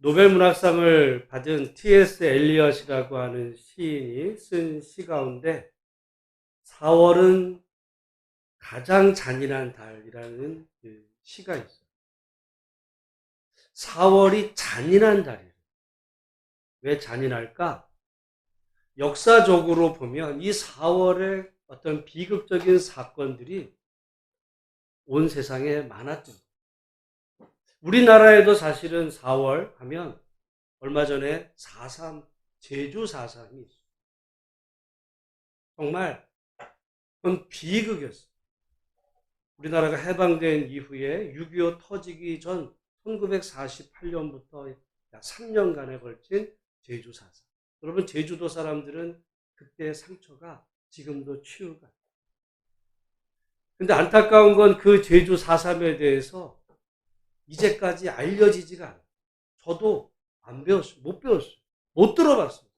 노벨 문학상을 받은 T.S. 엘리엇이라고 하는 시인이 쓴 시 가운데 4월은 가장 잔인한 달이라는 그 시가 있어요. 4월이 잔인한 달이에요. 왜 잔인할까? 역사적으로 보면 이 4월에 어떤 비극적인 사건들이 온 세상에 많았죠. 우리나라에도 사실은 4월 하면 얼마 전에 4.3 제주 4.3이 있어요. 정말 그건 비극이었어요. 우리나라가 해방된 이후에 6.25 터지기 전 1948년부터 약 3년간에 걸친 제주 4.3. 여러분, 제주도 사람들은 그때의 상처가 지금도 치유가 돼요. 근데 안타까운 건 그 제주 4.3에 대해서 이제까지 알려지지가 않아요. 저도 안 배웠어요. 못 배웠어요. 못 들어봤어요.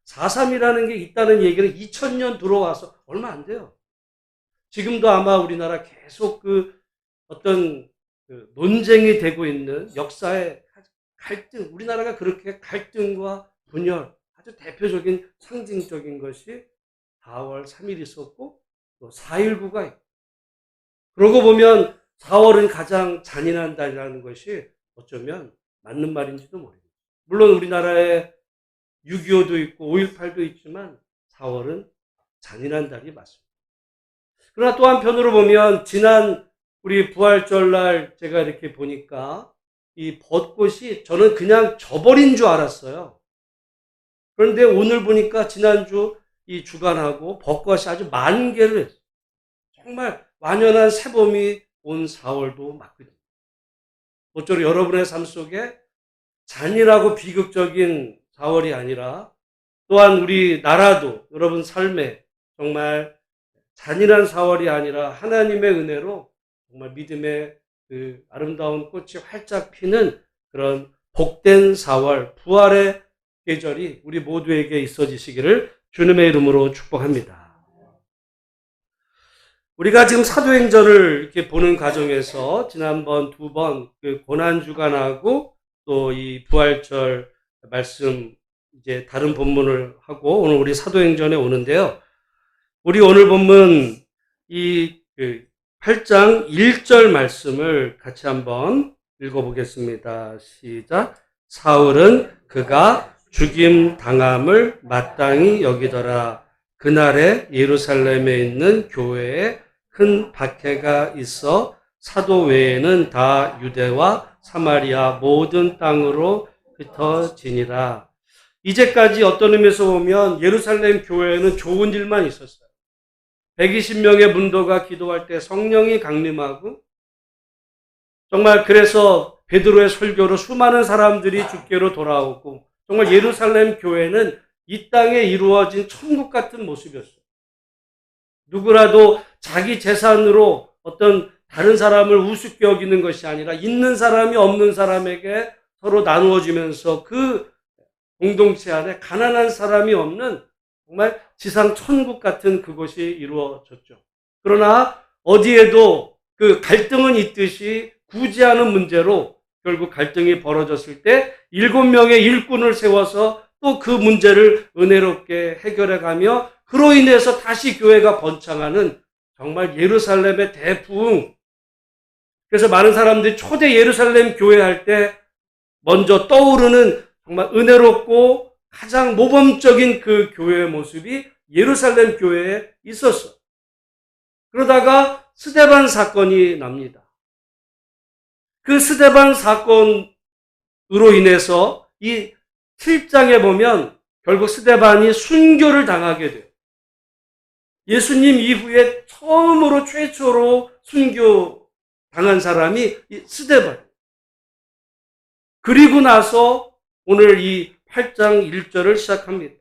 4.3이라는 게 있다는 얘기는 2000년 들어와서 얼마 안 돼요. 지금도 아마 우리나라 계속 그 어떤 그 논쟁이 되고 있는 역사의 갈등, 우리나라가 그렇게 갈등과 분열, 아주 대표적인 상징적인 것이 4월 3일 있었고 또 4.19가 있고, 그러고 보면 4월은 가장 잔인한 달이라는 것이 어쩌면 맞는 말인지도 모르겠어요. 물론 우리나라에 6.25도 있고 5.18도 있지만 4월은 잔인한 달이 맞습니다. 그러나 또 한편으로 보면 지난 우리 부활절날 제가 이렇게 보니까 이 벚꽃이 저는 그냥 져버린 줄 알았어요. 그런데 오늘 보니까 지난주 이 주간하고 벚꽃이 아주 만개를 했어요. 정말 완연한 새봄이 온 4월도 맞거든요. 모쪼록 여러분의 삶 속에 잔인하고 비극적인 4월이 아니라 또한 우리 나라도 여러분 삶에 정말 잔인한 4월이 아니라 하나님의 은혜로 정말 믿음의 그 아름다운 꽃이 활짝 피는 그런 복된 4월, 부활의 계절이 우리 모두에게 있어지시기를 주님의 이름으로 축복합니다. 우리가 지금 사도행전을 이렇게 보는 과정에서 지난번 2번 그 고난주간하고 또 이 부활절 말씀 이제 다른 본문을 하고 오늘 우리 사도행전에 오는데요. 우리 오늘 본문 이 8장 1절 말씀을 같이 한번 읽어보겠습니다. 시작. 사울은 그가 죽임 당함을 마땅히 여기더라. 그날에 예루살렘에 있는 교회에 큰 박해가 있어 사도 외에는 다 유대와 사마리아 모든 땅으로 흩어지니라. 이제까지 어떤 의미에서 보면 예루살렘 교회에는 좋은 일만 있었어요. 120명의 문도가 기도할 때 성령이 강림하고 정말 그래서 베드로의 설교로 수많은 사람들이 주께로 돌아오고 정말 예루살렘 교회는 이 땅에 이루어진 천국 같은 모습이었어요. 누구라도 자기 재산으로 어떤 다른 사람을 우습게 여기는 것이 아니라 있는 사람이 없는 사람에게 서로 나누어지면서 그 공동체 안에 가난한 사람이 없는 정말 지상 천국 같은 그것이 이루어졌죠. 그러나 어디에도 그 갈등은 있듯이 구제하는 문제로 결국 갈등이 벌어졌을 때 7명의 일꾼을 세워서 또 그 문제를 은혜롭게 해결해가며 그로 인해서 다시 교회가 번창하는 정말 예루살렘의 대부흥. 그래서 많은 사람들이 초대 예루살렘 교회 할 때 먼저 떠오르는 정말 은혜롭고 가장 모범적인 그 교회의 모습이 예루살렘 교회에 있었어. 그러다가 스데반 사건이 납니다. 그 스데반 사건으로 인해서 이 7장에 보면 결국 스데반이 순교를 당하게 돼요. 예수님 이후에 처음으로 최초로 순교 당한 사람이 스데반. 그리고 나서 오늘 이 8장 1절을 시작합니다.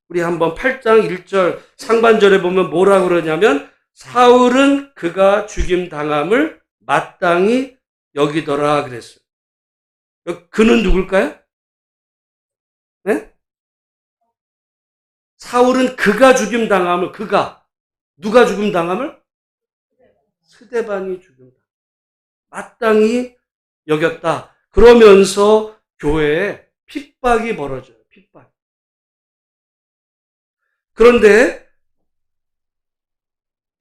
우리 한번 8장 1절 상반절에 보면 뭐라고 그러냐면 사울은 그가 죽임 당함을 마땅히 여기더라 그랬어요. 그는 누굴까요? 네? 사울은 그가 죽임 당함을 누가 죽임 당함을? 스데반이 죽임 당함을 마땅히 여겼다. 그러면서 교회에 핍박이 벌어져요. 핍박. 그런데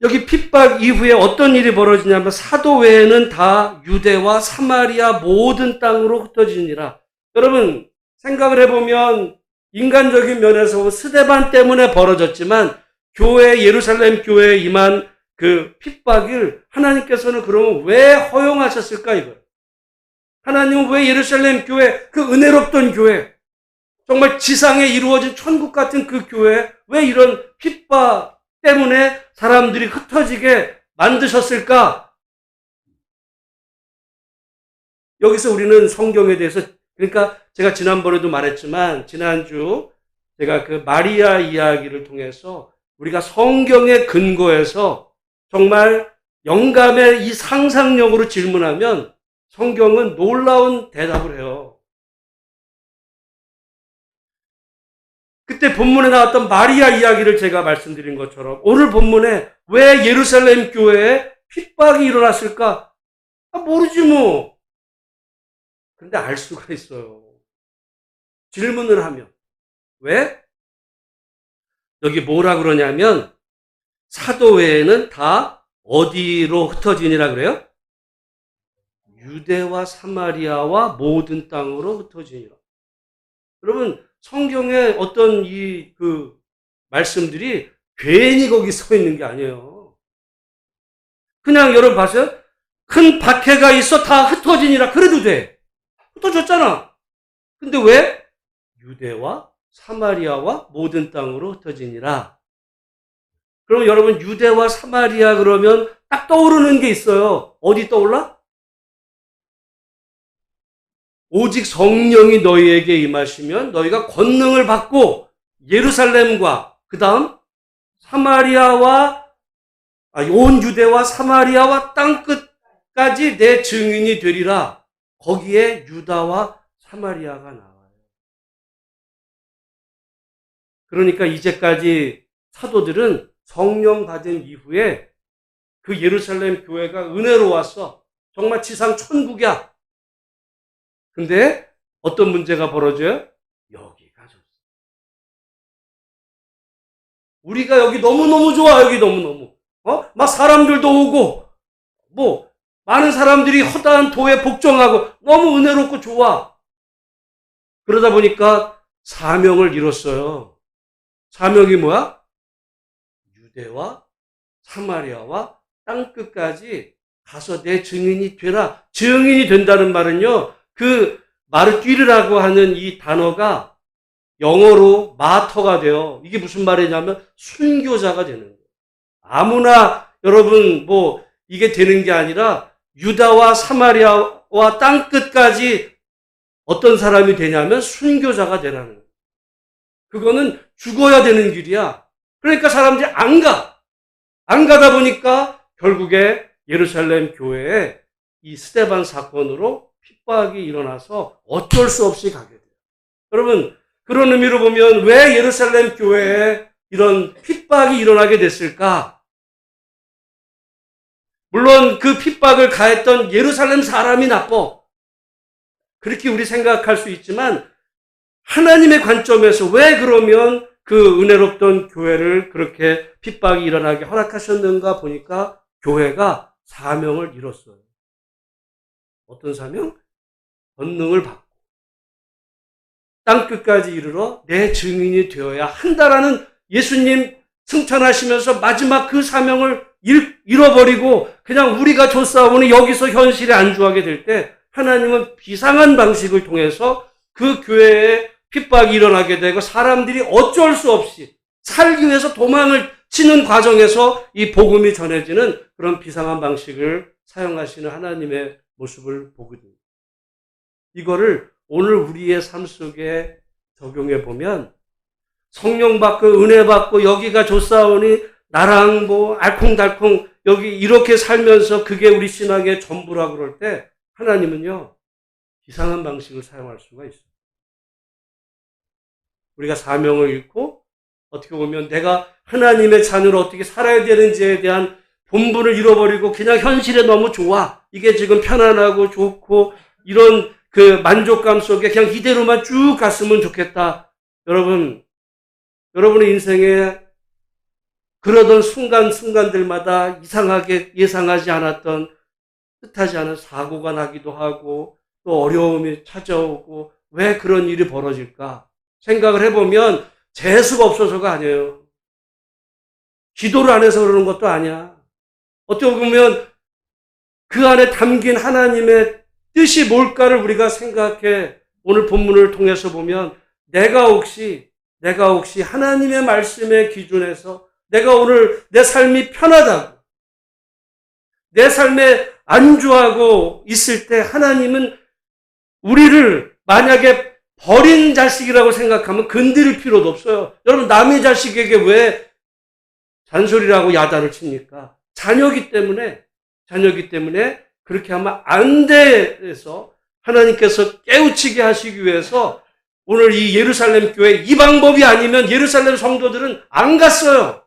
여기 핍박 이후에 어떤 일이 벌어지냐면 사도 외에는 다 유대와 사마리아 모든 땅으로 흩어지니라. 여러분 생각을 해보면 인간적인 면에서 스데반 때문에 벌어졌지만 교회 예루살렘 교회에 임한 그 핍박을 하나님께서는 그러면 왜 허용하셨을까 이거예요. 하나님은 왜 예루살렘 교회, 그 은혜롭던 교회, 정말 지상에 이루어진 천국 같은 그 교회, 왜 이런 핍박 때문에 사람들이 흩어지게 만드셨을까? 여기서 우리는 성경에 대해서, 그러니까 제가 지난번에도 말했지만 지난주 제가 그 마리아 이야기를 통해서 우리가 성경의 근거에서 정말 영감의 이 상상력으로 질문하면 성경은 놀라운 대답을 해요. 그때 본문에 나왔던 마리아 이야기를 제가 말씀드린 것처럼 오늘 본문에 왜 예루살렘 교회에 핍박이 일어났을까? 모르지 뭐. 근데 알 수가 있어요. 질문을 하면. 왜? 여기 뭐라 그러냐면 사도 외에는 다 어디로 흩어지니라 그래요? 유대와 사마리아와 모든 땅으로 흩어지니라. 여러분 성경의 어떤 이 말씀들이 괜히 거기 써 있는 게 아니에요. 그냥 여러분 봐세요. 큰 박해가 있어 다 흩어지니라 그래도 돼. 흩어졌잖아. 근데 왜? 유대와 사마리아와 모든 땅으로 흩어지니라. 그럼 여러분 유대와 사마리아 그러면 딱 떠오르는 게 있어요. 어디 떠올라? 오직 성령이 너희에게 임하시면 너희가 권능을 받고 예루살렘과 그 다음 사마리아와 온 유대와 사마리아와 땅끝까지 내 증인이 되리라. 거기에 유다와 사마리아가 나와요. 그러니까 이제까지 사도들은 성령 받은 이후에 그 예루살렘 교회가 은혜로 왔어. 정말 지상 천국이야. 근데 어떤 문제가 벌어져요? 여기가 좋습니다. 우리가 여기 너무너무 좋아. 여기 너무너무. 막 사람들도 오고 뭐 많은 사람들이 허다한 도에 복종하고 너무 은혜롭고 좋아. 그러다 보니까 사명을 이뤘어요. 사명이 뭐야? 유대와 사마리아와 땅끝까지 가서 내 증인이 되라. 증인이 된다는 말은요. 그 마르티르라고 하는 이 단어가 영어로 마터가 돼요. 이게 무슨 말이냐면 순교자가 되는 거예요. 아무나 여러분 뭐 이게 되는 게 아니라 유다와 사마리아와 땅끝까지 어떤 사람이 되냐면 순교자가 되라는 거예요. 그거는 죽어야 되는 길이야. 그러니까 사람들이 안 가. 안 가다 보니까 결국에 예루살렘 교회에 이 스데반 사건으로 핍박이 일어나서 어쩔 수 없이 가게 돼요. 여러분 그런 의미로 보면 왜 예루살렘 교회에 이런 핍박이 일어나게 됐을까? 물론 그 핍박을 가했던 예루살렘 사람이 나빠. 그렇게 우리 생각할 수 있지만 하나님의 관점에서 왜 그러면 그 은혜롭던 교회를 그렇게 핍박이 일어나게 허락하셨는가 보니까 교회가 사명을 이뤘어요. 어떤 사명? 권능을 받고 땅끝까지 이르러 내 증인이 되어야 한다라는 예수님 승천하시면서 마지막 그 사명을 잃어버리고 그냥 우리가 조사오니 여기서 현실에 안주하게 될 때 하나님은 비상한 방식을 통해서 그 교회에 핍박이 일어나게 되고 사람들이 어쩔 수 없이 살기 위해서 도망을 치는 과정에서 이 복음이 전해지는 그런 비상한 방식을 사용하시는 하나님의 모습을 보거든요. 이거를 오늘 우리의 삶 속에 적용해 보면 성령 받고 은혜 받고 여기가 좋사오니 나랑 뭐 알콩달콩 여기 이렇게 살면서 그게 우리 신앙의 전부라고 그럴 때 하나님은요 이상한 방식을 사용할 수가 있어요. 우리가 사명을 잃고 어떻게 보면 내가 하나님의 자녀로 어떻게 살아야 되는지에 대한 본분을 잃어버리고 그냥 현실에 너무 좋아. 이게 지금 편안하고 좋고 이런 그 만족감 속에 그냥 이대로만 쭉 갔으면 좋겠다. 여러분의 인생에 그러던 순간순간들마다 이상하게 예상하지 않았던 뜻하지 않은 사고가 나기도 하고 또 어려움이 찾아오고 왜 그런 일이 벌어질까 생각을 해보면 재수가 없어서가 아니에요. 기도를 안 해서 그러는 것도 아니야. 어떻게 보면 그 안에 담긴 하나님의 뜻이 뭘까를 우리가 생각해 오늘 본문을 통해서 보면 내가 혹시 하나님의 말씀의 기준에서 내가 오늘 내 삶이 편하다고 내 삶에 안주하고 있을 때 하나님은 우리를 만약에 버린 자식이라고 생각하면 건드릴 필요도 없어요. 여러분 남의 자식에게 왜 잔소리라고 야단을 칩니까? 자녀기 때문에 그렇게 하면 안 돼서 하나님께서 깨우치게 하시기 위해서 오늘 이 예루살렘 교회 이 방법이 아니면 예루살렘 성도들은 안 갔어요.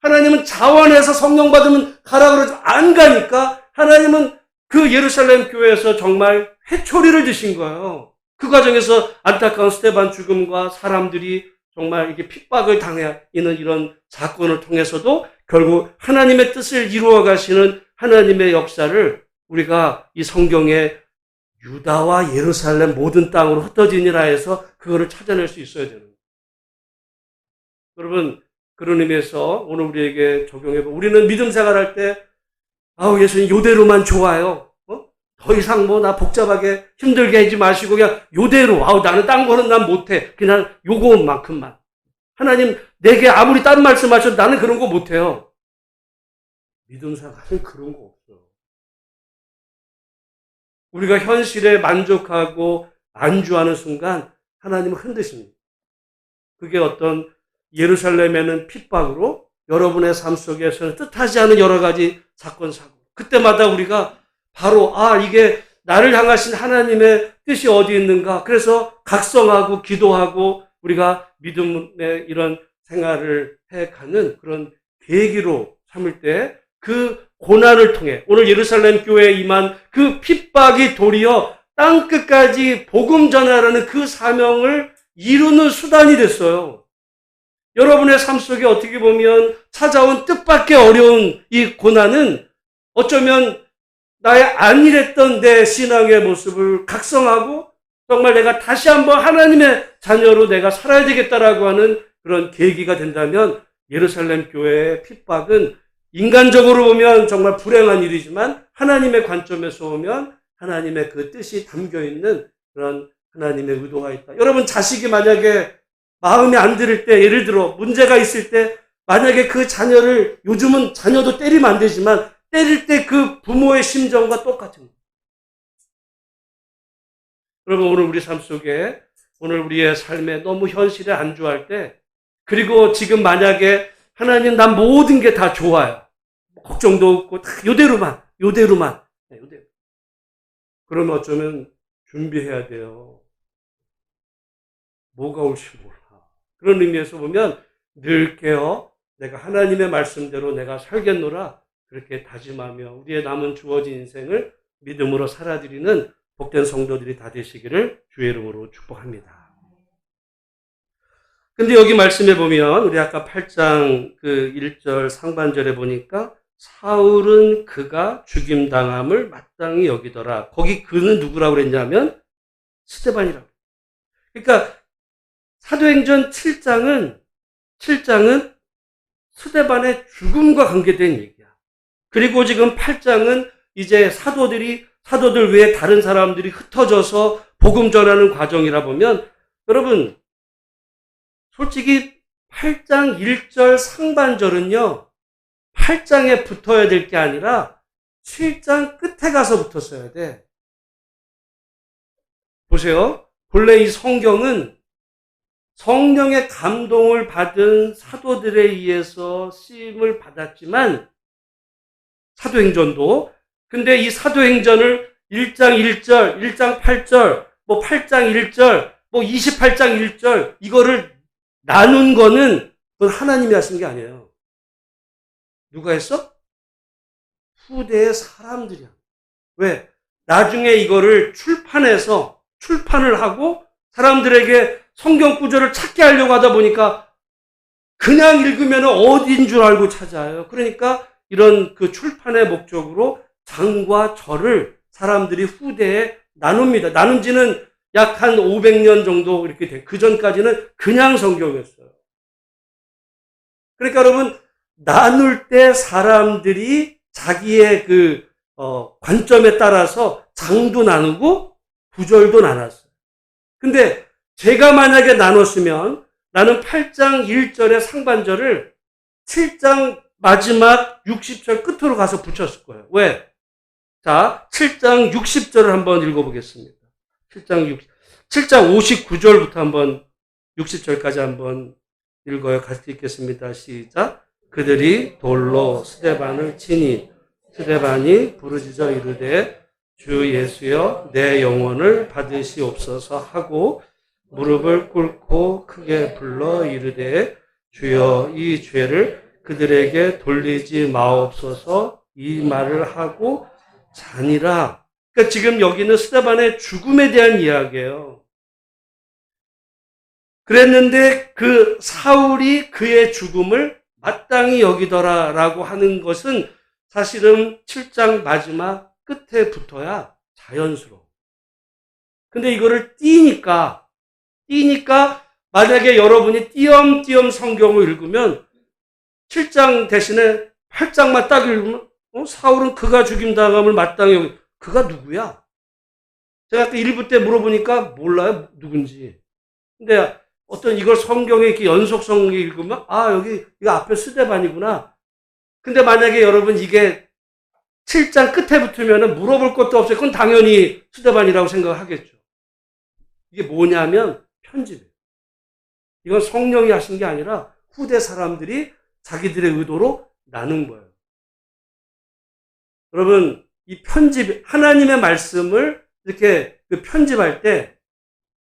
하나님은 자원해서 성령 받으면 가라 그러지 안 가니까 하나님은 그 예루살렘 교회에서 정말 회초리를 드신 거예요. 그 과정에서 안타까운 스데반 죽음과 사람들이 정말 이게 핍박을 당해 있는 이런 사건을 통해서도 결국 하나님의 뜻을 이루어 가시는 하나님의 역사를 우리가 이 성경에 유다와 예루살렘 모든 땅으로 흩어지니라 해서 그거를 찾아낼 수 있어야 되는 거예요. 여러분 그런 의미에서 오늘 우리에게 적용해보면 우리는 믿음 생활할 때 예수님 요대로만 좋아요. 더 이상 나 복잡하게 힘들게 하지 마시고 그냥 요대로 나는 딴 거는 난 못해. 그냥 요것만큼만. 하나님 내게 아무리 딴 말씀하셔도 나는 그런 거 못해요. 믿음 생활은 그런 거 없어. 우리가 현실에 만족하고 안주하는 순간 하나님은 흔드십니다. 그게 어떤 예루살렘에는 핍박으로 여러분의 삶 속에서는 뜻하지 않은 여러 가지 사건 사고 그때마다 우리가 바로 이게 나를 향하신 하나님의 뜻이 어디 있는가 그래서 각성하고 기도하고 우리가 믿음의 이런 생활을 해가는 그런 계기로 삼을 때 그 고난을 통해 오늘 예루살렘 교회에 임한 그 핍박이 도리어 땅끝까지 복음 전하라는 그 사명을 이루는 수단이 됐어요. 여러분의 삶 속에 어떻게 보면 찾아온 뜻밖의 어려운 이 고난은 어쩌면 나의 안일했던 내 신앙의 모습을 각성하고 정말 내가 다시 한번 하나님의 자녀로 내가 살아야 되겠다라고 하는 그런 계기가 된다면 예루살렘 교회의 핍박은 인간적으로 보면 정말 불행한 일이지만 하나님의 관점에서 보면 하나님의 그 뜻이 담겨있는 그런 하나님의 의도가 있다. 여러분 자식이 만약에 마음에 안 들을 때 예를 들어 문제가 있을 때 만약에 그 자녀를 요즘은 자녀도 때리면 안 되지만 때릴 때 그 부모의 심정과 똑같은 거예요. 여러분 오늘 우리 삶 속에 오늘 우리의 삶에 너무 현실에 안주할 때 그리고 지금 만약에 하나님 난 모든 게 다 좋아요. 걱정도 없고 다 요대로만. 그러면 어쩌면 준비해야 돼요. 뭐가 올지 몰라. 그런 의미에서 보면 늘 깨어 내가 하나님의 말씀대로 내가 살겠노라 그렇게 다짐하며 우리의 남은 주어진 인생을 믿음으로 살아드리는 복된 성도들이 다 되시기를 주의 이름으로 축복합니다. 근데 여기 말씀해 보면 우리 아까 8장 그 1절 상반절에 보니까 사울은 그가 죽임당함을 마땅히 여기더라. 거기 그는 누구라고 그랬냐면 스데반이라고. 그러니까 사도행전 7장은 스데반의 죽음과 관계된 얘기야. 그리고 지금 8장은 이제 사도들 외에 다른 사람들이 흩어져서 복음 전하는 과정이라 보면 여러분 솔직히 8장 1절 상반절은요. 8장에 붙어야 될 게 아니라 7장 끝에 가서 붙었어야 돼. 보세요. 본래 이 성경은 성령의 감동을 받은 사도들에 의해서 쓰임을 받았지만 사도행전도 근데 이 사도행전을 1장 1절, 1장 8절, 8장 1절, 28장 1절 이거를 나눈 거는 그건 하나님이 하신 게 아니에요. 누가 했어? 후대의 사람들이야. 왜? 나중에 이거를 출판을 하고 사람들에게 성경 구절을 찾게 하려고 하다 보니까 그냥 읽으면 어디인 줄 알고 찾아요. 그러니까 이런 그 출판의 목적으로 장과 절을 사람들이 후대에 나눕니다. 나눈 지는 약 한 500년 정도 이렇게 돼. 그 전까지는 그냥 성경이었어요. 그러니까 여러분, 나눌 때 사람들이 자기의 관점에 따라서 장도 나누고 구절도 나눴어요. 근데 제가 만약에 나눴으면 나는 8장 1절의 상반절을 7장 마지막 60절 끝으로 가서 붙였을 거예요. 왜? 자, 7장 60절을 한번 읽어보겠습니다. 7장 59절부터 한번 60절까지 한번 읽어요. 같이 읽겠습니다. 시작. 그들이 돌로 스데반을 치니 스데반이 부르짖어 이르되 주 예수여 내 영혼을 받으시옵소서 하고 무릎을 꿇고 크게 불러 이르되 주여 이 죄를 그들에게 돌리지 마옵소서 이 말을 하고 자니라. 그러니까 지금 여기는 스데반의 죽음에 대한 이야기예요. 그랬는데 그 사울이 그의 죽음을 마땅히 여기더라라고 하는 것은 사실은 7장 마지막 끝에 붙어야 자연스러워. 근데 이거를 띄니까 만약에 여러분이 띄엄띄엄 성경을 읽으면 7장 대신에 8장만 딱 읽으면 사울은 그가 죽임당함을 마땅히 여기 그가 누구야? 제가 아까 1부 때 물어보니까 몰라요 누군지. 근데 어떤 이걸 성경에 이렇게 연속성을 읽으면 이거 앞에 스데반이구나. 근데 만약에 여러분 이게 7장 끝에 붙으면 물어볼 것도 없어요. 그건 당연히 스데반이라고 생각하겠죠. 이게 뭐냐면 편집이에요. 이건 성령이 하신 게 아니라 후대 사람들이 자기들의 의도로 나눈 거예요. 여러분, 이 편집, 하나님의 말씀을 이렇게 편집할 때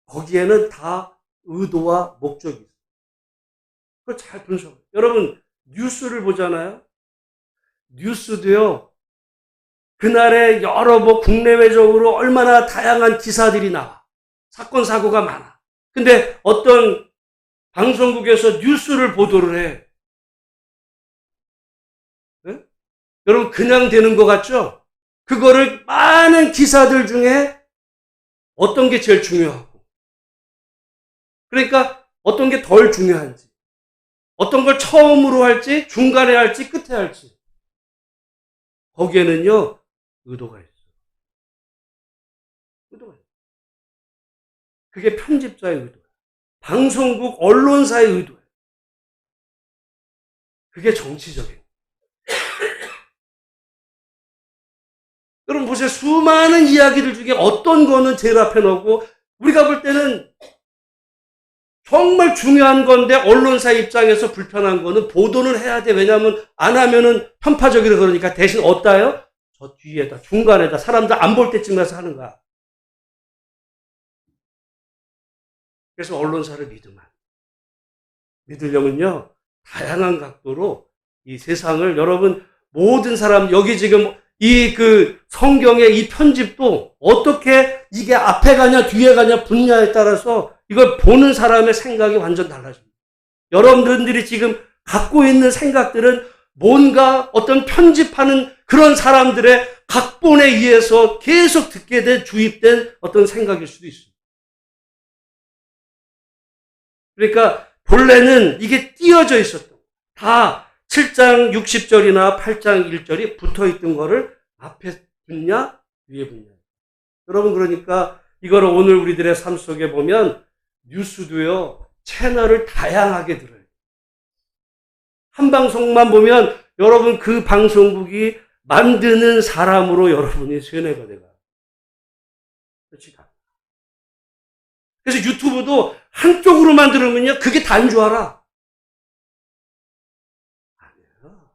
거기에는 다 의도와 목적이 있어요. 그걸 잘 분석해요. 여러분, 뉴스를 보잖아요. 뉴스도요, 그날에 여러 국내외적으로 얼마나 다양한 기사들이 나와. 사건, 사고가 많아. 근데 어떤 방송국에서 뉴스를 보도를 해. 네? 여러분, 그냥 되는 것 같죠? 그거를 많은 기사들 중에 어떤 게 제일 중요하고, 그러니까 어떤 게 덜 중요한지, 어떤 걸 처음으로 할지, 중간에 할지, 끝에 할지, 거기에는요, 의도가 있어요. 의도가 있어요. 그게 편집자의 의도예요. 방송국, 언론사의 의도예요. 그게 정치적이에요. 여러분 보세요. 수많은 이야기들 중에 어떤 거는 제일 앞에 놓고 우리가 볼 때는 정말 중요한 건데 언론사 입장에서 불편한 거는 보도는 해야 돼. 왜냐하면 안 하면은 편파적이라 그러니까 대신 어디다요? 저 뒤에다, 중간에다 사람들 안 볼 때쯤 가서 하는 거야. 그래서 언론사를 믿으려면요, 다양한 각도로 이 세상을 여러분 모든 사람 여기 지금 이 성경의 이 편집도 어떻게 이게 앞에 가냐 뒤에 가냐 분야에 따라서 이걸 보는 사람의 생각이 완전 달라집니다. 여러분들이 지금 갖고 있는 생각들은 뭔가 어떤 편집하는 그런 사람들의 각본에 의해서 계속 듣게 된 주입된 어떤 생각일 수도 있습니다. 그러니까 본래는 이게 띄어져 있었던 다 7장 60절이나 8장 1절이 붙어있던 거를 앞에 붙냐 위에 붙냐. 여러분 그러니까 이거를 오늘 우리들의 삶 속에 보면 뉴스도요 채널을 다양하게 들어요. 한 방송만 보면 여러분 그 방송국이 만드는 사람으로 여러분이 세뇌가 돼가요. 그렇지? 그래서 유튜브도 한쪽으로만 들으면요 그게 다인 줄 알아. 아니에요.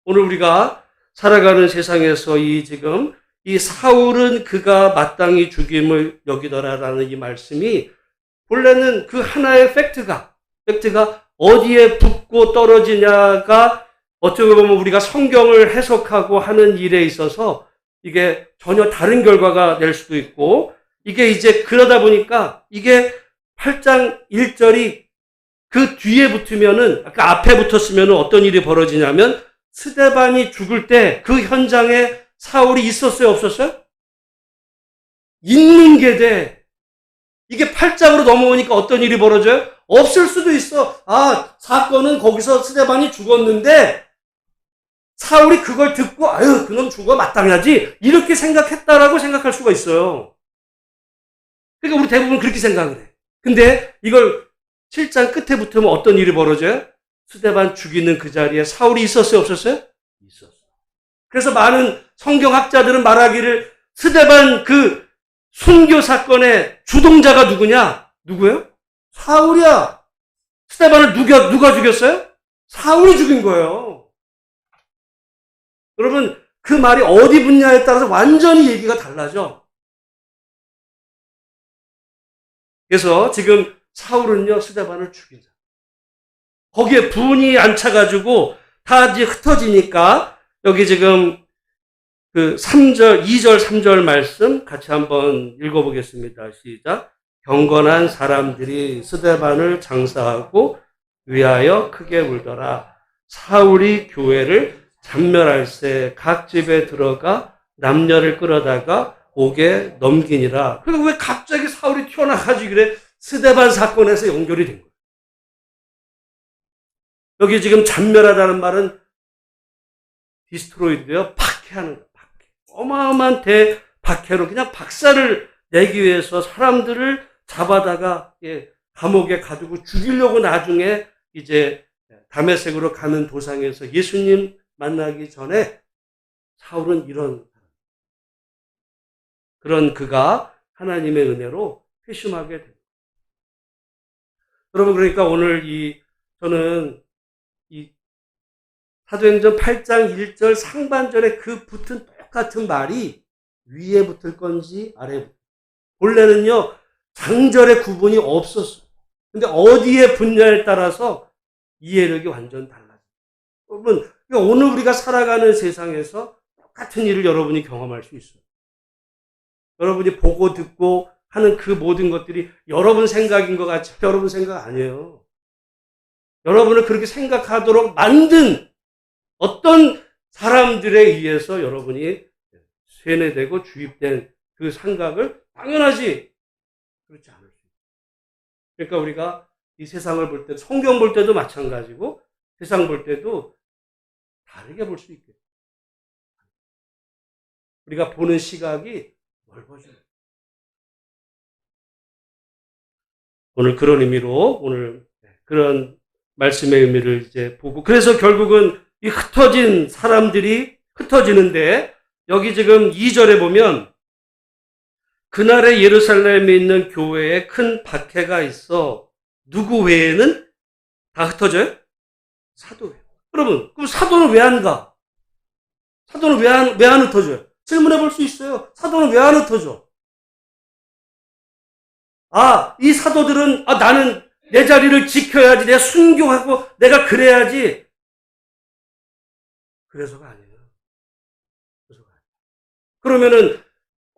오늘 우리가 살아가는 세상에서 지금 이 사울은 그가 마땅히 죽임을 여기더라라는 이 말씀이 본래는 그 하나의 팩트가 어디에 붙고 떨어지냐가 어떻게 보면 우리가 성경을 해석하고 하는 일에 있어서 이게 전혀 다른 결과가 낼 수도 있고, 이게 이제 그러다 보니까 이게 8장 1절이 그 뒤에 붙으면은, 아까 앞에 붙었으면 어떤 일이 벌어지냐면, 스데반이 죽을 때 그 현장에 사울이 있었어요, 없었어요? 있는 게 돼. 이게 8장으로 넘어오니까 어떤 일이 벌어져요? 없을 수도 있어. 아, 사건은 거기서 스데반이 죽었는데, 사울이 그걸 듣고, 아유, 그놈 죽어 마땅하지. 이렇게 생각했다라고 생각할 수가 있어요. 그러니까 우리 대부분 그렇게 생각을 해. 근데 이걸 7장 끝에 붙으면 어떤 일이 벌어져요? 스데반 죽이는 그 자리에 사울이 있었어요, 없었어요? 있었어요. 그래서 많은 성경학자들은 말하기를 스데반 그 순교 사건의 주동자가 누구냐? 누구예요? 사울이야. 스데반을 누가 죽였어요? 사울이 죽인 거예요. 여러분, 그 말이 어디 붙냐에 따라서 완전히 얘기가 달라져. 그래서 지금 사울은요, 스데반을 죽인 자. 거기에 분이 안 차가지고 다 이제 흩어지니까 여기 지금 그 3절, 2절, 3절 말씀 같이 한번 읽어보겠습니다. 시작. 경건한 사람들이 스데반을 장사하고 위하여 크게 울더라. 사울이 교회를 잔멸할새 각 집에 들어가 남녀를 끌어다가 옥에 넘기니라. 그러니까 왜 갑자기 사울이 튀어나가지고 그래? 스데반 사건에서 연결이 된 거예요. 여기 지금 잔멸하다는 말은 디스트로이드요. 박해하는 거예요. 박해. 어마어마한 대박해로 그냥 박살을 내기 위해서 사람들을 잡아다가 감옥에 가두고 죽이려고 나중에 이제 다메섹으로 가는 도상에서 예수님 만나기 전에 사울은 그런 그가 하나님의 은혜로 회심하게 됩니다. 여러분, 그러니까 오늘 저는 이 사도행전 8장 1절 상반절에 그 붙은 똑같은 말이 위에 붙을 건지 아래에 붙을 건지. 본래는요, 장절의 구분이 없었어요. 근데 어디에 붙냐에 따라서 이해력이 완전 달라져요. 여러분, 그러니까 오늘 우리가 살아가는 세상에서 똑같은 일을 여러분이 경험할 수 있어요. 여러분이 보고 듣고 하는 그 모든 것들이 여러분 생각인 것 같지 여러분 생각 아니에요. 여러분을 그렇게 생각하도록 만든 어떤 사람들에 의해서 여러분이 세뇌되고 주입된 그 생각을 당연하지 그렇지 않을 수 있어요. 그러니까 우리가 이 세상을 볼 때, 성경 볼 때도 마찬가지고 세상 볼 때도 다르게 볼 수 있겠죠. 우리가 보는 시각이 넓어져요. 오늘 그런 의미로 오늘 그런 말씀의 의미를 이제 보고, 그래서 결국은 이 흩어진 사람들이 흩어지는데, 여기 지금 2절에 보면 그날에 예루살렘에 있는 교회에 큰 박해가 있어 누구 외에는 다 흩어져요? 사도 외에. 여러분, 그럼 사도는 왜 안 가? 사도는 왜 안 흩어져요? 질문해 볼 수 있어요. 사도는 왜 안 흩어져? 이 사도들은 나는 내 자리를 지켜야지, 내가 순교하고 내가 그래야지. 그래서가 아니에요. 그러면은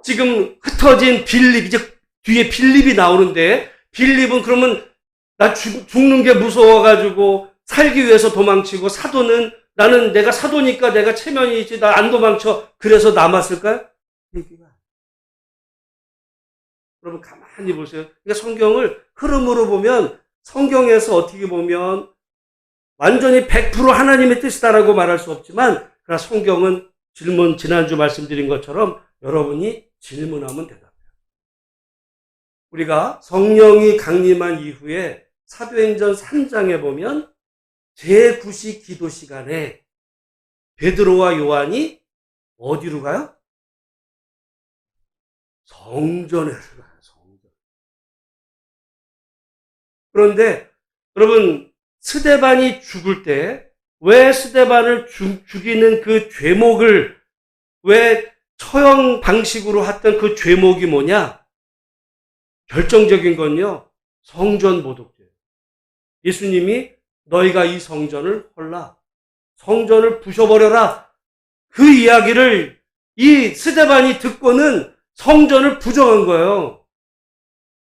지금 흩어진 빌립, 이제 뒤에 빌립이 나오는데, 빌립은 그러면 나 죽는 게 무서워가지고 살기 위해서 도망치고, 사도는 나는 내가 사도니까 내가 체면이 있지, 나 안 도망쳐. 그래서 남았을까요? 얘기가. 여러분 가만히 보세요. 그러니까 성경을 흐름으로 보면, 성경에서 어떻게 보면 완전히 100% 하나님의 뜻이다라고 말할 수 없지만, 그러나 성경은 지난주 말씀드린 것처럼 여러분이 질문하면 대답해요. 우리가 성령이 강림한 이후에 사도행전 3장에 보면 제9시 기도 시간에 베드로와 요한이 어디로 가요? 성전에 가요. 성전. 그런데 여러분, 스데반이 죽을 때 왜 스데반을 죽이는 그 죄목을, 왜 처형 방식으로 했던 그 죄목이 뭐냐? 결정적인 건요, 성전 모독죄. 예수님이 너희가 이 성전을 헐라 성전을 부셔버려라. 그 이야기를 이 스데반이 듣고는 성전을 부정한 거예요.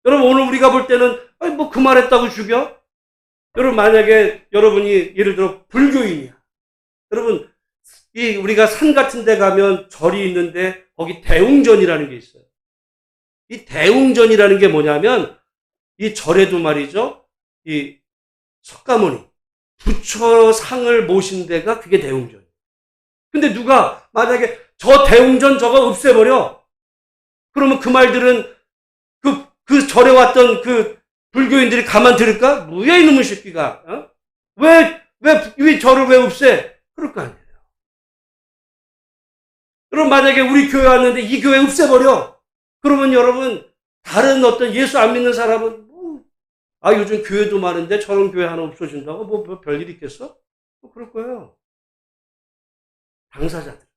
여러분, 오늘 우리가 볼 때는 뭐 그 말했다고 죽여? 여러분, 만약에 여러분이 예를 들어 불교인이야. 여러분, 우리가 산 같은 데 가면 절이 있는데 거기 대웅전이라는 게 있어요. 이 대웅전이라는 게 뭐냐면 이 절에도 말이죠. 이 석가모니 부처 상을 모신 데가 그게 대웅전. 근데 누가 만약에 저 대웅전 저거 없애버려. 그러면 그 말들은 그 절에 왔던 그 불교인들이 가만 들을까? 뭐야 이놈의 새끼가. 어? 왜 절을 왜 없애? 그럴 거 아니에요. 그럼 만약에 우리 교회 왔는데 이 교회 없애버려. 그러면 여러분 다른 어떤 예수 안 믿는 사람은 요즘 교회도 많은데 저런 교회 하나 없어진다고 뭐 별일 있겠어? 그럴 거예요. 당사자들.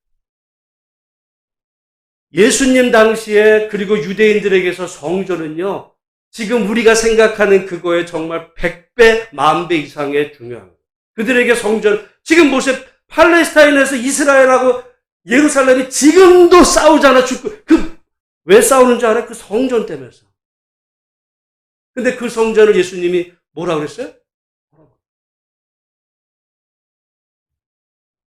예수님 당시에 그리고 유대인들에게서 성전은요. 지금 우리가 생각하는 그거에 정말 100배, 10,000배 이상의 중요한 거예요. 그들에게 성전, 지금 보세요. 팔레스타인에서 이스라엘하고 예루살렘이 지금도 싸우잖아. 왜 싸우는 줄 알아요? 그 성전 때문에 싸워. 근데 그 성전을 예수님이 뭐라고 그랬어요?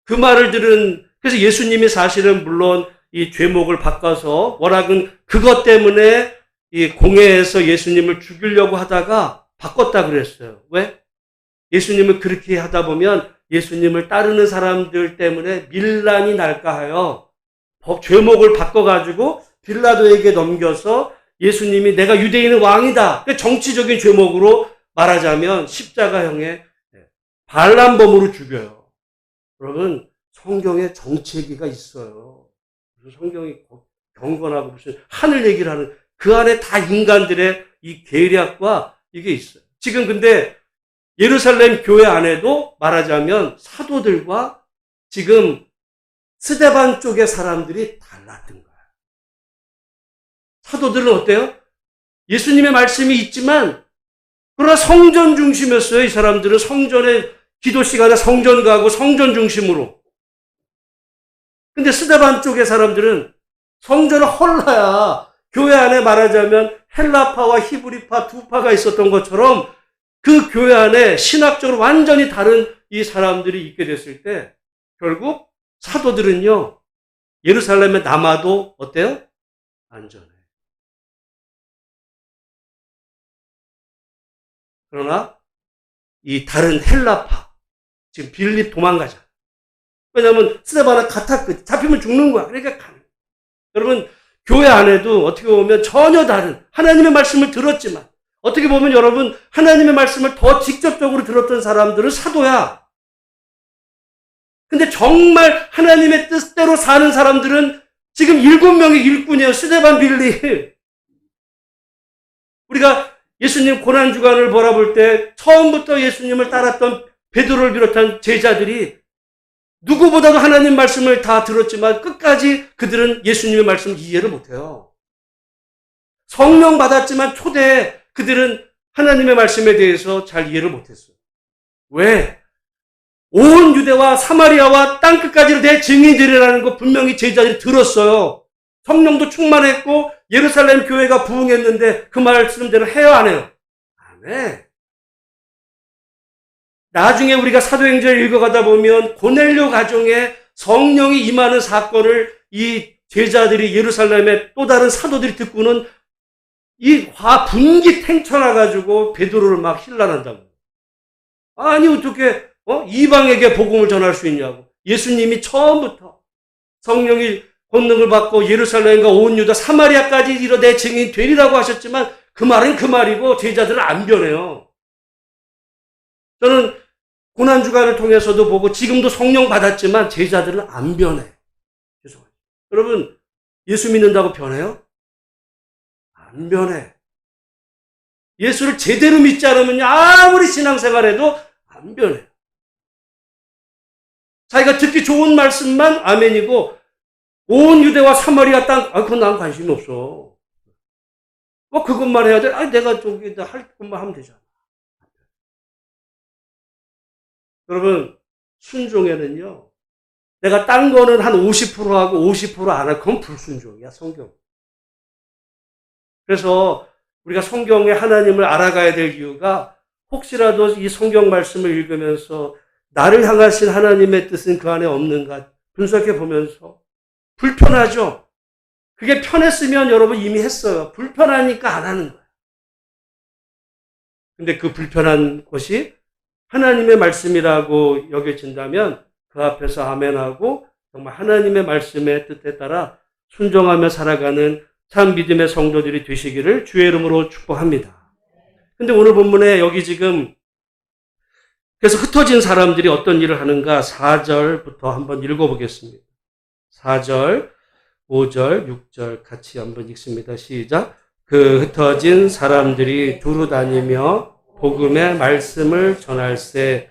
그 말을 들은, 그래서 예수님이 사실은 물론 이 죄목을 바꿔서 워낙은 그것 때문에 이 공회에서 예수님을 죽이려고 하다가 바꿨다 그랬어요. 왜? 예수님을 그렇게 하다 보면 예수님을 따르는 사람들 때문에 밀란이 날까 하여 죄목을 바꿔가지고 빌라도에게 넘겨서 예수님이 내가 유대인의 왕이다. 정치적인 죄목으로 말하자면 십자가형의 반란범으로 죽여요. 여러분, 성경에 정치얘기가 있어요. 그래서 성경이 경건하고 무슨 하늘 얘기를 하는 그 안에 다 인간들의 이 계략과 이게 있어요. 지금 근데 예루살렘 교회 안에도 말하자면 사도들과 지금 스데반 쪽의 사람들이 달랐던 거예요. 사도들은 어때요? 예수님의 말씀이 있지만 그러나 성전 중심이었어요. 이 사람들은 성전에 기도 시간에 성전 가고 성전 중심으로. 근데 스데반 쪽의 사람들은 성전은 헐라야. 교회 안에 말하자면 헬라파와 히브리파 두 파가 있었던 것처럼 그 교회 안에 신학적으로 완전히 다른 이 사람들이 있게 됐을 때 결국 사도들은요. 예루살렘에 남아도 어때요? 안전해. 그러나 이 다른 헬라파 지금 빌립 도망가자. 왜냐하면 스데반은 같았거든. 잡히면 죽는 거야. 그러니까 여러분 교회 안에도 어떻게 보면 전혀 다른 하나님의 말씀을 들었지만 어떻게 보면 여러분 하나님의 말씀을 더 직접적으로 들었던 사람들은 사도야. 근데 정말 하나님의 뜻대로 사는 사람들은 지금 7명의 일꾼이에요. 스데반, 빌립. 우리가 예수님 고난주간을 바라볼 때 처음부터 예수님을 따랐던 베드로를 비롯한 제자들이 누구보다도 하나님 말씀을 다 들었지만 끝까지 그들은 예수님의 말씀을 이해를 못해요. 성령 받았지만 초대에 그들은 하나님의 말씀에 대해서 잘 이해를 못했어요. 왜? 온 유대와 사마리아와 땅끝까지를 내 증인들이라는 거 분명히 제자들이 들었어요. 성령도 충만했고 예루살렘 교회가 부흥했는데 그 말씀대로 해요, 안 해요? 안 해. 나중에 우리가 사도행전을 읽어가다 보면 고넬료 가정에 성령이 임하는 사건을 이 제자들이 예루살렘의 또 다른 사도들이 듣고는 이 분기 탱쳐나가지고 베드로를 막 힐난한다고. 아니 어떻게 이방에게 복음을 전할 수 있냐고. 예수님이 처음부터 성령이 권능을 받고 예루살렘과 온 유다 사마리아까지 이르러 내 증인이 되리라고 하셨지만 그 말은 그 말이고 제자들은 안 변해요. 저는 고난주간을 통해서도 보고 지금도 성령 받았지만 제자들은 안 변해. 죄송해요. 여러분 예수 믿는다고 변해요? 안 변해. 예수를 제대로 믿지 않으면 아무리 신앙생활해도 안 변해. 자기가 듣기 좋은 말씀만 아멘이고 온 유대와 사마리아 땅, 그건 난 관심이 없어. 그것만 해야 돼? 내가 저기 할 것만 하면 되잖아. 여러분, 순종에는요, 내가 딴 거는 한 50% 하고 50%안 하고 그건 불순종이야, 성경. 그래서 우리가 성경의 하나님을 알아가야 될 이유가 혹시라도 이 성경 말씀을 읽으면서 나를 향하신 하나님의 뜻은 그 안에 없는가 분석해 보면서 불편하죠? 그게 편했으면 여러분 이미 했어요. 불편하니까 안 하는 거예요. 근데 그 불편한 것이 하나님의 말씀이라고 여겨진다면 그 앞에서 아멘하고 정말 하나님의 말씀의 뜻에 따라 순종하며 살아가는 참 믿음의 성도들이 되시기를 주의 이름으로 축복합니다. 근데 오늘 본문에 여기 지금 그래서 흩어진 사람들이 어떤 일을 하는가 4절부터 한번 읽어보겠습니다. 4절, 5절, 6절 같이 한번 읽습니다. 시작. 그 흩어진 사람들이 두루 다니며 복음의 말씀을 전할세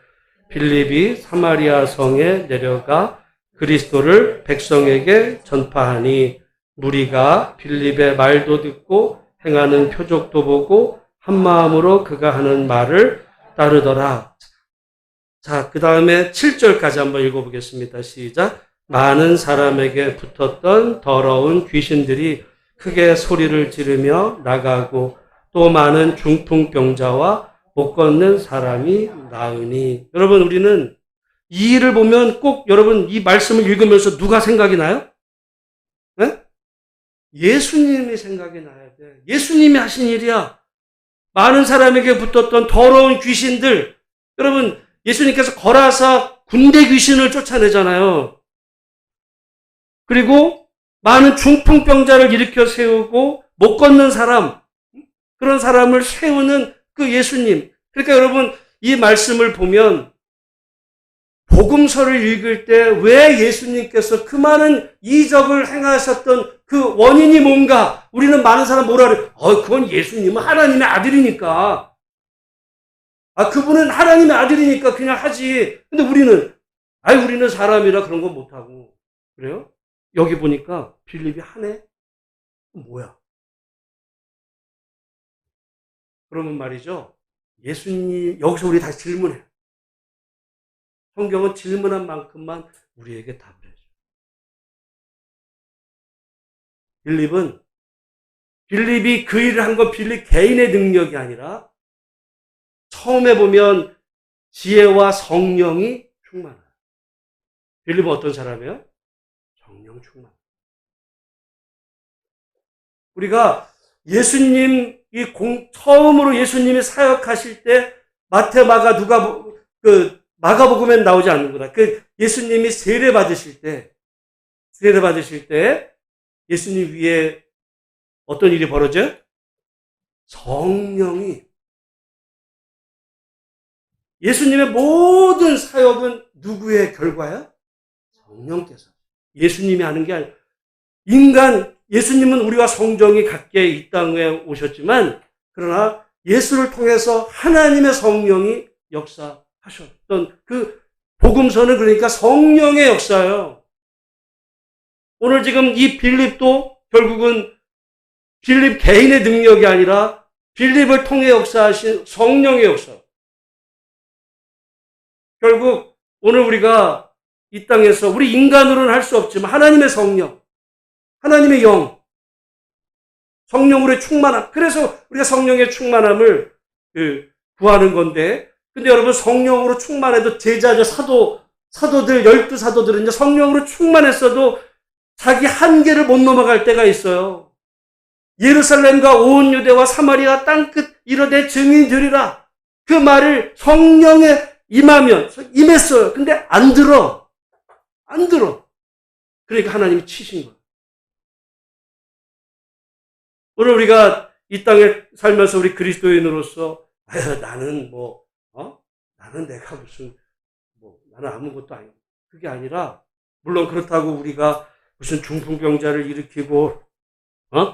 빌립이 사마리아 성에 내려가 그리스도를 백성에게 전파하니 무리가 빌립의 말도 듣고 행하는 표적도 보고 한 마음으로 그가 하는 말을 따르더라. 자, 그 다음에 7절까지 한번 읽어보겠습니다. 시작. 많은 사람에게 붙었던 더러운 귀신들이 크게 소리를 지르며 나가고 또 많은 중풍병자와 못 걷는 사람이 나으니. 여러분, 우리는 이 일을 보면 꼭 여러분 이 말씀을 읽으면서 누가 생각이 나요? 네? 예수님이 생각이 나야 돼. 예수님이 하신 일이야. 많은 사람에게 붙었던 더러운 귀신들. 여러분, 예수님께서 거라사 군대 귀신을 쫓아내잖아요. 그리고 많은 중풍병자를 일으켜 세우고 못 걷는 사람, 그런 사람을 세우는 그 예수님. 그러니까 여러분, 이 말씀을 보면 복음서를 읽을 때 왜 예수님께서 그 많은 이적을 행하셨던 그 원인이 뭔가 우리는 많은 사람 뭐라 그래? 그건 예수님은 하나님의 아들이니까. 그분은 하나님의 아들이니까 그냥 하지. 근데 우리는 사람이라 그런 건 못하고. 그래요? 여기 보니까 빌립이 하네? 뭐야? 그러면 말이죠. 예수님, 여기서 우리 다시 질문해요. 성경은 질문한 만큼만 우리에게 답을 해줘요. 빌립이 그 일을 한 건 빌립 개인의 능력이 아니라 처음에 보면 지혜와 성령이 충만해요. 빌립은 어떤 사람이에요? 성령 충만. 우리가 처음으로 예수님이 사역하실 때 마태, 마가, 마가복음엔 나오지 않는구나. 예수님이 세례 받으실 때 예수님 위에 어떤 일이 벌어져요? 성령이. 예수님의 모든 사역은 누구의 결과야? 성령께서. 예수님이 하는 게 아니라 예수님은 우리와 성정이 같게 이 땅에 오셨지만 그러나 예수를 통해서 하나님의 성령이 역사하셨던 그 복음서는 그러니까 성령의 역사예요. 오늘 지금 이 빌립도 결국은 빌립 개인의 능력이 아니라 빌립을 통해 역사하신 성령의 역사. 결국 오늘 우리가 이 땅에서 우리 인간으로는 할 수 없지만 하나님의 성령, 하나님의 영, 성령으로의 충만함. 그래서 우리가 성령의 충만함을 구하는 건데, 근데 여러분 성령으로 충만해도 제자들, 사도들, 12사도들은 성령으로 충만했어도 자기 한계를 못 넘어갈 때가 있어요. 예루살렘과 온 유대와 사마리아 땅끝 이르되 증인 되리라. 그 말을 성령에 임했어요. 근데 안 들어. 그러니까 하나님이 치신 거예요. 오늘 우리가 이 땅에 살면서 우리 그리스도인으로서 나는 나는 내가 나는 아무것도 아니고 그게 아니라 물론 그렇다고 우리가 무슨 중풍병자를 일으키고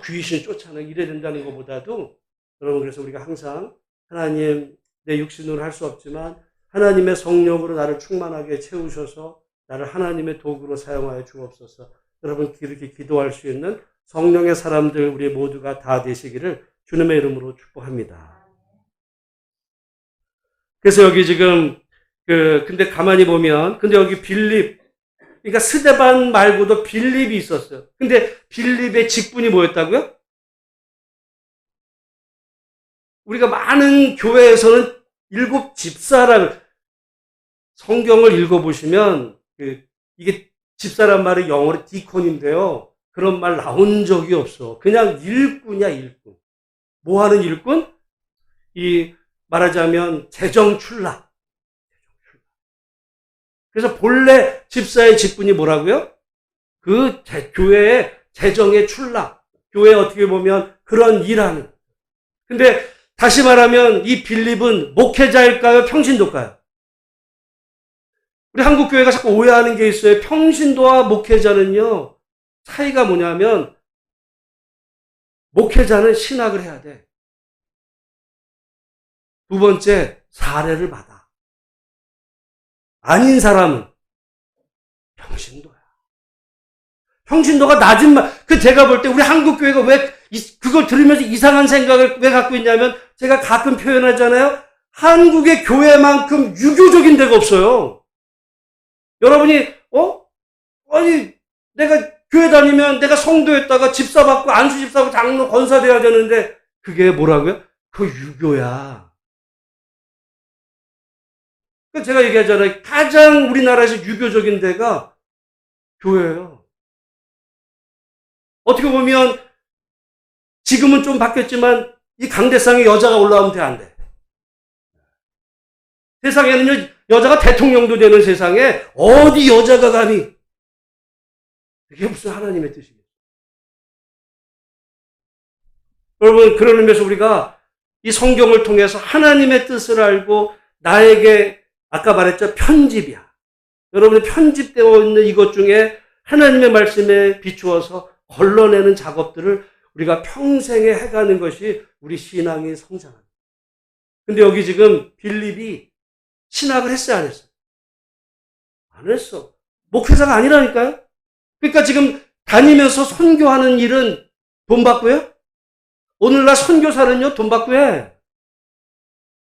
귀신 쫓아내고 이래야 된다는 것보다도 여러분 그래서 우리가 항상 하나님 내 육신으로 할 수 없지만 하나님의 성령으로 나를 충만하게 채우셔서 나를 하나님의 도구로 사용하여 주옵소서. 여러분 이렇게 기도할 수 있는 성령의 사람들 우리 모두가 다 되시기를 주님의 이름으로 축복합니다. 그래서 여기 지금 근데 가만히 보면, 근데 여기 빌립, 그러니까 스데반 말고도 빌립이 있었어요. 근데 빌립의 직분이 뭐였다고요? 우리가 많은 교회에서는 7집사라고, 성경을 읽어보시면, 이게 집사란 말이 영어로 디콘인데요. 그런 말 나온 적이 없어. 그냥 일꾼이야, 일꾼. 뭐 하는 일꾼? 말하자면, 재정출납. 그래서 본래 집사의 직분이 뭐라고요? 교회의 재정의 출납. 교회에 어떻게 보면 그런 일하는. 근데 다시 말하면 이 빌립은 목회자일까요? 평신도일까요? 우리 한국 교회가 자꾸 오해하는 게 있어요. 평신도와 목회자는요, 차이가 뭐냐면, 목회자는 신학을 해야 돼. 두 번째, 사례를 받아. 아닌 사람은 평신도야. 평신도가 낮은 말, 제가 볼 때 우리 한국 교회가 왜 그걸 들으면서 이상한 생각을 왜 갖고 있냐면, 제가 가끔 표현하잖아요. 한국의 교회만큼 유교적인 데가 없어요. 여러분이, 아니, 내가 교회 다니면 내가 성도였다가 집사 받고 안수 집사 받고 장로 권사 돼야 되는데, 그게 뭐라고요? 그 유교야. 제가 얘기하잖아요. 가장 우리나라에서 유교적인 데가 교회예요. 어떻게 보면, 지금은 좀 바뀌었지만, 이 강대상에 여자가 올라오면 돼, 안 돼? 세상에는요, 여자가 대통령도 되는 세상에 어디 여자가 감히, 그게 무슨 하나님의 뜻이겠어요? 여러분, 그런 의미에서 우리가 이 성경을 통해서 하나님의 뜻을 알고 나에게 아까 말했죠, 편집이야. 여러분이 편집되어 있는 이것 중에 하나님의 말씀에 비추어서 걸러내는 작업들을 우리가 평생에 해가는 것이 우리 신앙의 성장입니다. 근데 여기 지금 빌립이 신학을 했어요, 안 했어요? 안 했어. 목회자가 아니라니까요? 그러니까 지금 다니면서 선교하는 일은 돈 받고요? 오늘날 선교사는요, 돈 받고 해.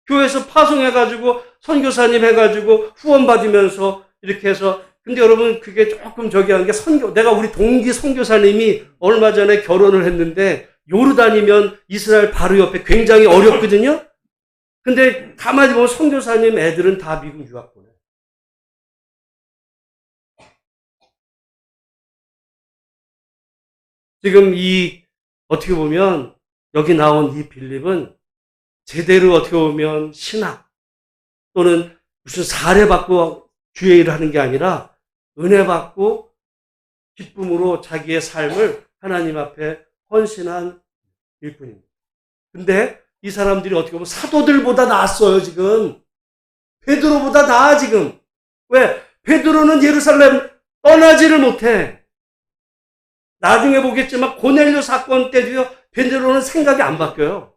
교회에서 파송해가지고, 선교사님 해가지고, 후원 받으면서, 이렇게 해서, 근데 여러분, 그게 조금 저기 한 게 내가 우리 동기 선교사님이 얼마 전에 결혼을 했는데, 요르단이면 이스라엘 바로 옆에 굉장히 어렵거든요? 근데 가만히 보면 선교사님 애들은 다 미국 유학 보내. 지금 어떻게 보면, 여기 나온 이 빌립은 제대로 어떻게 보면 신학 또는 무슨 사례 받고 주의 일을 하는 게 아니라 은혜 받고 기쁨으로 자기의 삶을 하나님 앞에 헌신한 일꾼입니다. 근데 이 사람들이 어떻게 보면 사도들보다 낫어요, 지금. 베드로보다 나아, 지금. 왜? 베드로는 예루살렘 떠나지를 못해. 나중에 보겠지만 고넬료 사건 때도요, 베드로는 생각이 안 바뀌어요.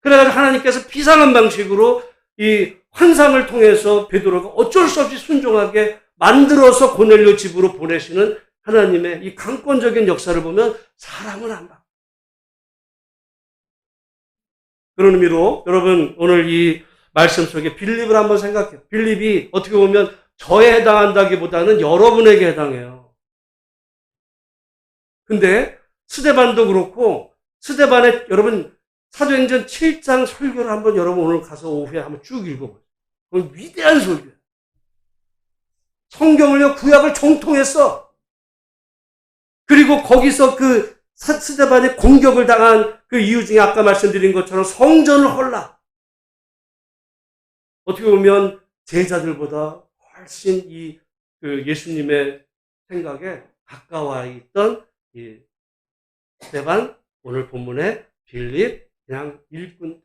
그래가지고 하나님께서 비상한 방식으로 이 환상을 통해서 베드로가 어쩔 수 없이 순종하게 만들어서 고넬료 집으로 보내시는 하나님의 이 강권적인 역사를 보면 사람은 안 바뀌어요. 그런 의미로 여러분 오늘 이 말씀 속에 빌립을 한번 생각해요. 빌립이 어떻게 보면 저에 해당한다기보다는 여러분에게 해당해요. 근데 스데반도 그렇고 스데반의 여러분 사도행전 7장 설교를 한번 여러분 오늘 가서 오후에 한번 쭉 읽어보세요. 그건 위대한 설교예요. 성경을요 구약을 정통했어. 그리고 거기서 그 스데반이 공격을 당한 그 이유 중에 아까 말씀드린 것처럼 성전을 헐라. 어떻게 보면 제자들보다 훨씬 그 예수님의 생각에 가까워 있던 이 스데반, 오늘 본문의 빌립, 그냥 일꾼.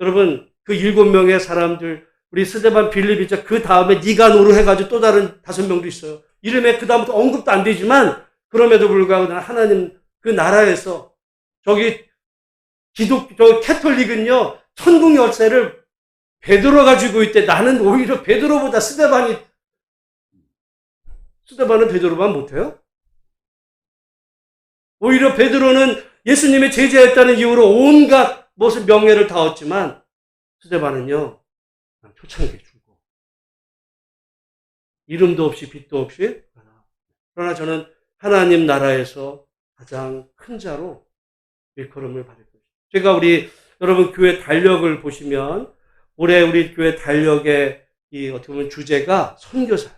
여러분, 그 7명의 사람들, 우리 스데반 빌립이죠. 그 다음에 니가노르 해가지고 또 다른 5명도 있어요. 이름에 그 다음부터 언급도 안 되지만, 그럼에도 불구하고 하나님 그 나라에서 저기 캐톨릭은요, 천국 열쇠를 베드로가 쥐고 있대. 나는 오히려 베드로보다 스데반은 베드로만 못해요? 오히려 베드로는 예수님의 제자였다는 이유로 온갖 무슨 명예를 다 얻지만 스데반은요, 초창기에 죽어. 이름도 없이 빛도 없이. 그러나 저는 하나님 나라에서 가장 큰 자로 일컬음을 받을 것입니다. 제가 여러분 교회 달력을 보시면 올해 우리 교회 달력의 어떻게 보면 주제가 선교사예요.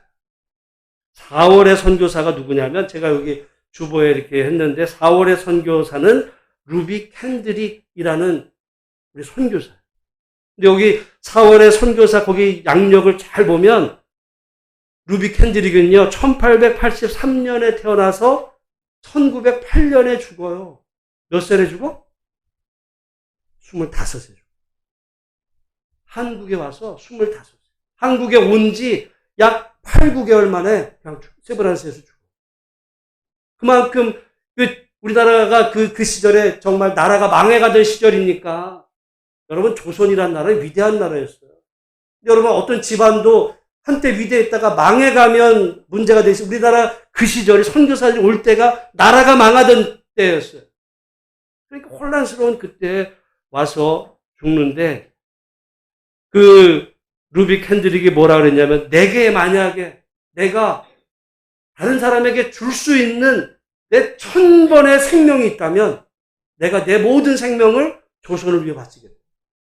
4월의 선교사가 누구냐면 제가 여기 주보에 이렇게 했는데 4월의 선교사는 루비 캔드릭이라는 우리 선교사예요. 근데 여기 4월의 선교사 거기 양력을 잘 보면 루비 캔드릭은요 1883년에 태어나서 1908년에 죽어요. 몇 살에 죽어? 25세 죽어. 한국에 와서 25세. 한국에 온 지 약 8, 9개월 만에 그냥 세브란스에서 죽어. 그만큼 우리나라가 그 시절에 정말 나라가 망해가던 시절이니까 여러분 조선이란 나라는 위대한 나라였어요. 여러분 어떤 집안도 한때 위대했다가 망해가면 문제가 되지. 우리나라 그 시절에 선교사들이 올 때가 나라가 망하던 때였어요. 그러니까 혼란스러운 그때 와서 죽는데 루비 캔드릭이 뭐라 그랬냐면 내게 만약에 내가 다른 사람에게 줄 수 있는 내 1000번의 생명이 있다면 내가 내 모든 생명을 조선을 위해 바치겠다.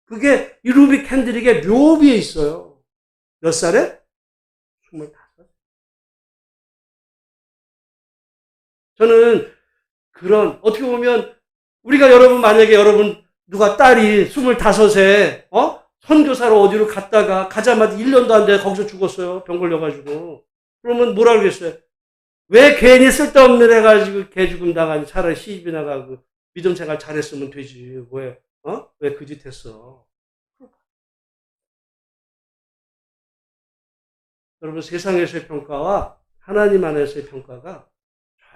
그게 이 루비 캔드릭의 묘비에 있어요. 몇 살에? 25. 저는 어떻게 보면 우리가 만약에 여러분 누가 딸이 25세 선교사로 어디로 가자마자 1년도 안 돼 거기서 죽었어요. 병 걸려가지고. 그러면 뭐라 그러겠어요? 왜 괜히 쓸데없는 해가지고 개 죽음 당하니 차라리 시집이나 가고 믿음 생활 잘했으면 되지. 왜 그 짓 했어? 여러분 세상에서의 평가와 하나님 안에서의 평가가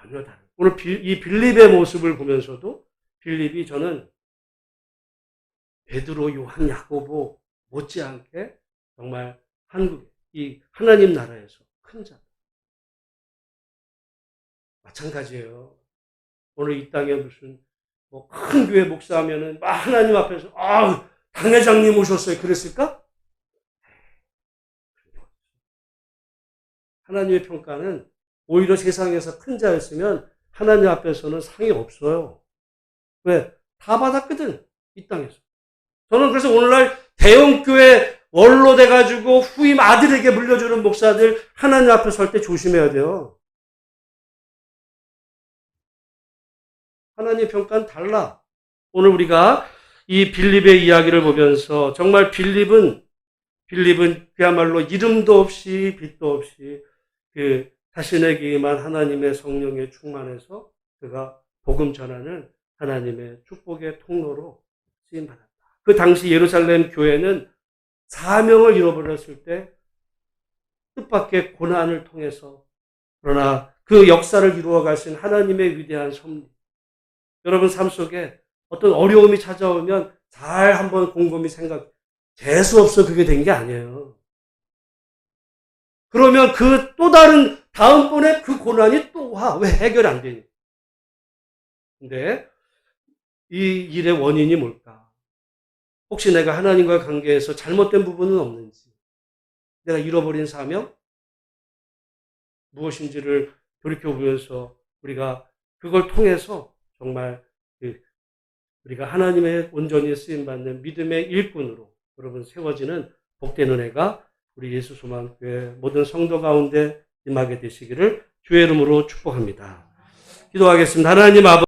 전혀 다르다. 오늘 이 빌립의 모습을 보면서도 빌립이 저는 베드로, 요한, 야고보 못지않게 정말 이 하나님 나라에서 큰 자. 마찬가지예요. 오늘 이 땅에 무슨 큰 교회 목사하면은 하나님 앞에서 당회장님 오셨어요. 그랬을까? 하나님의 평가는 오히려 세상에서 큰 자였으면 하나님 앞에서는 상이 없어요. 왜? 다 받았거든. 이 땅에서. 저는 그래서 오늘날 대형교회 원로 돼가지고 후임 아들에게 물려주는 목사들 하나님 앞에 설 때 조심해야 돼요. 하나님의 평가는 달라. 오늘 우리가 이 빌립의 이야기를 보면서 정말 빌립은 그야말로 이름도 없이 빛도 없이 자신에게만 하나님의 성령에 충만해서 그가 복음 전하는 하나님의 축복의 통로로 쓰임받았다. 그 당시 예루살렘 교회는 사명을 잃어버렸을 때 뜻밖의 고난을 통해서 그러나 그 역사를 이루어 가신 하나님의 위대한 섭리. 여러분 삶 속에 어떤 어려움이 찾아오면 잘 한번 곰곰이 재수 없어 그게 된 게 아니에요. 그러면 그 또 다른 다음번에 그 고난이 또 와. 왜 해결 안 되니? 근데 이 일의 원인이 뭘까? 혹시 내가 하나님과 관계에서 잘못된 부분은 없는지, 내가 잃어버린 사명? 무엇인지를 돌이켜보면서 우리가 그걸 통해서 정말 우리가 하나님의 온전히 쓰임받는 믿음의 일꾼으로 여러분 세워지는 복된 은혜가 우리 예수소망교회 모든 성도 가운데 임하게 되시기를 주의 이름으로 축복합니다. 기도하겠습니다. 하나님 아버지